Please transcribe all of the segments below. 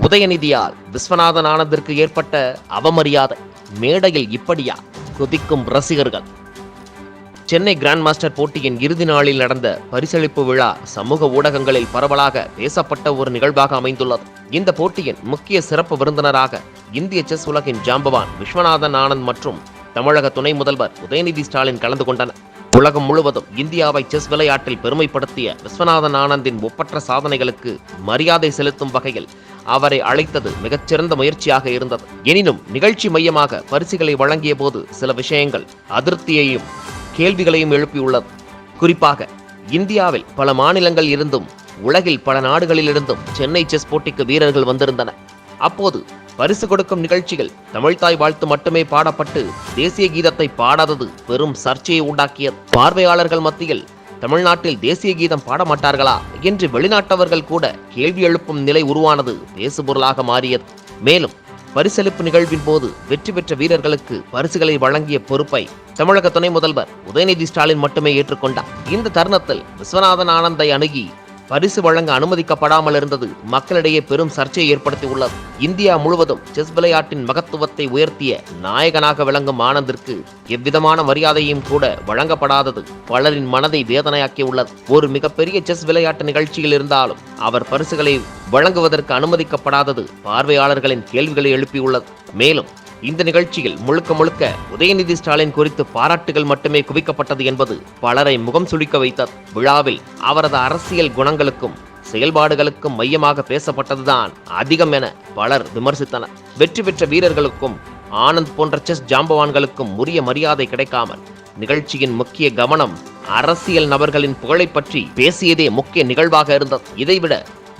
உதயநிதியால் விஸ்வநாதன் ஆனந்திற்கு ஏற்பட்ட அவமரியாதை. மேடையில் இப்படியா கொதிக்கும் ரசிகர்கள். சென்னை கிராண்ட் மாஸ்டர் போட்டியின் இறுதி நாளில் நடந்த பரிசளிப்பு விழா சமூக ஊடகங்களில் பரவலாக பேசப்பட்ட ஒரு நிகழ்வாக அமைந்துள்ளது. இந்த போட்டியின் முக்கிய சிறப்பு விருந்தினராக இந்திய செஸ் உலகின் ஜாம்பவான் விஸ்வநாதன் ஆனந்த் மற்றும் தமிழக துணை முதல்வர் உதயநிதி ஸ்டாலின் கலந்து கொண்டனர். உலகம் முழுவதும் இந்தியாவை செஸ் விளையாட்டில் பெருமைப்படுத்திய விஸ்வநாதன் ஆனந்தின் ஒப்பற்ற சாதனைகளுக்கு மரியாதை செலுத்தும் வகையில் அவரை அழைத்தது மிகச்சிறந்த முயற்சியாக இருந்தது. எனினும் நிகழ்ச்சி மையமாக பரிசுகளை வழங்கிய போது சில விஷயங்கள் அதிருப்தியையும் கேள்விகளையும் எழுப்பியுள்ளது. குறிப்பாக இந்தியாவில் பல மாநிலங்கள் இருந்தும் உலகில் பல நாடுகளிலிருந்தும் சென்னை செஸ் போட்டிக்கு வீரர்கள் வந்திருந்தனர். அப்போது பரிசு கொடுக்கும் நிகழ்ச்சிகள் தமிழ்தாய் வாழ்த்து மட்டுமே பாடப்பட்டு தேசிய கீதத்தை பாடாதது பெரும் சர்ச்சையை உண்டாக்கியது. பார்வையாளர்கள் மத்தியில் தமிழ்நாட்டில் தேசிய கீதம் பாடமாட்டார்களா என்று வெளிநாட்டவர்கள் கூட கேள்வி எழுப்பும் நிலை உருவானது பேசுபொருளாக மாறியது. மேலும் பரிசளிப்பு நிகழ்வின் போது வெற்றி பெற்ற வீரர்களுக்கு பரிசுகளை வழங்கிய பொறுப்பை தமிழக துணை முதல்வர் உதயநிதி ஸ்டாலின் மட்டுமே ஏற்றுக்கொண்டார். இந்த தருணத்தில் விஸ்வநாதன் ஆனந்தை அணுகி பரிசு வழங்க அனுமதிக்கப்படாமல் இருந்தது மக்களிடையே பெரும் சர்ச்சையை ஏற்படுத்தியுள்ளது. இந்தியா முழுவதும் செஸ் விளையாட்டின் மகத்துவத்தை உயர்த்திய நாயகனாக விளங்கும் ஆனந்திற்கு எவ்விதமான மரியாதையும் கூட வழங்கப்படாதது பலரின் மனதை வேதனையாக்கியுள்ளது. ஒரு மிகப்பெரிய செஸ் விளையாட்டு நிகழ்ச்சியில் இருந்தாலும் அவர் பரிசுகளை வழங்குவதற்கு அனுமதிக்கப்படாதது பார்வையாளர்களின் கேள்விகளை எழுப்பியுள்ளது. மேலும் இந்த நிகழ்ச்சியில் முழுக்க முழுக்க உதயநிதி ஸ்டாலின் குறித்து பாராட்டுகள் மட்டுமே குவிக்கப்பட்டது என்பது பலரை முகம் சுளிக்க வைத்தது. விழாவில் அவரது அரசியல் குணங்களுக்கும் செயல்பாடுகளுக்கும் மையமாக பேசப்பட்டதுதான் அதிகம் என பலர் விமர்சித்தனர். வெற்றி பெற்ற வீரர்களுக்கும் ஆனந்த் போன்ற செஸ் ஜாம்பவான்களுக்கும் உரிய மரியாதை கிடைக்காமல் நிகழ்ச்சியின் முக்கிய கவனம் அரசியல் நபர்களின் புகழை பற்றி பேசியதே முக்கிய நிகழ்வாக இருந்தது. இதைவிட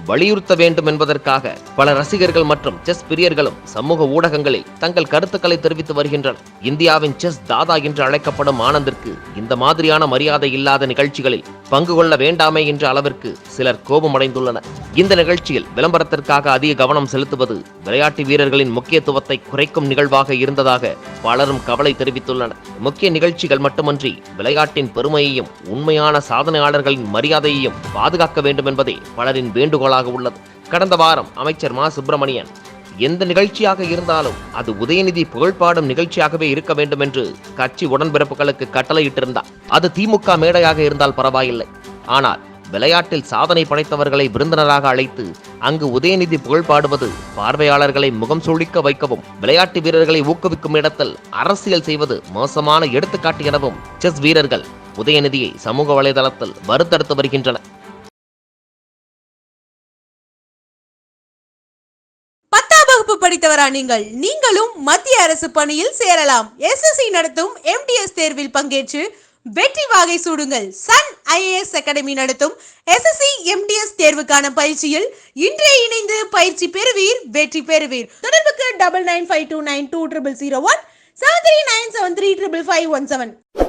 வலியுறுத்த வேண்டும் என்பதற்காக பல ரசிகர்கள் மற்றும் செஸ் பிரியர்களும் சமூக ஊடகங்களில் தங்கள் கருத்துக்களை தெரிவித்து வருகின்றனர். இந்தியாவின் செஸ் தாதா என்று அழைக்கப்படும் ஆனந்திற்கு இந்த மாதிரியான மரியாதை இல்லாத நிகழ்ச்சிகளில் பங்கு கொள்ள வேண்டாமே என்ற அளவிற்கு சிலர் கோபமடைந்துள்ளனர். இந்த நிகழ்ச்சியில் விளம்பரத்திற்காக அதிக கவனம் செலுத்துவது விளையாட்டு வீரர்களின் முக்கியத்துவத்தை குறைக்கும் நிகழ்வாக இருந்ததாக பலரும் கவலை தெரிவித்துள்ளனர். முக்கிய நிகழ்ச்சிகள் மட்டுமன்றி விளையாட்டின் பெருமையையும் உண்மையான சாதனையாளர்களின் மரியாதையையும் பாதுகாக்க வேண்டும் என்பதே பலரின் வேண்டுகோளாக உள்ளது. கடந்த வாரம் அமைச்சர் மா சுப்பிரமணியன் எந்த நிகழ்ச்சியாக இருந்தாலும் அது உதயநிதி புகழ்பாடும் நிகழ்ச்சியாகவே இருக்க வேண்டும் என்று கட்சி உடன்பிறப்புகளுக்கு கட்டளையிட்டிருந்தார். அது திமுக மேடையாக இருந்தால் பரவாயில்லை. ஆனால் விளையாட்டில் சாதனை படைத்தவர்களை விருந்தினராக அழைத்து அங்கு உதயநிதி புகழ்பாடுவது பார்வையாளர்களை முகம் சுளிக்க வைக்கவும் விளையாட்டு வீரர்களை ஊக்குவிக்கும் இடத்தில் அரசியல் செய்வது மோசமான எடுத்துக்காட்டு எனவும் செஸ் வீரர்கள் உதயநிதியை சமூக வலைதளத்தில் வருத்தெடுத்து வருகின்றனர். படித்தவரா நீங்களும் மத்திய அரசு பணியில் சேரலாம். SSC நடத்தும் MTS தேர்வில் பங்கேற்று வெற்றி வாகை சூடுங்கள். சன் IAS அகாடமி நடத்தும் SSC MTS தேர்வுக்கான பயிற்சியில் இன்றே இணைந்து பயிற்சி பெறுவீர், வெற்றி பெறுவீர். தொடர்புக்கு 9952920001 7397355517.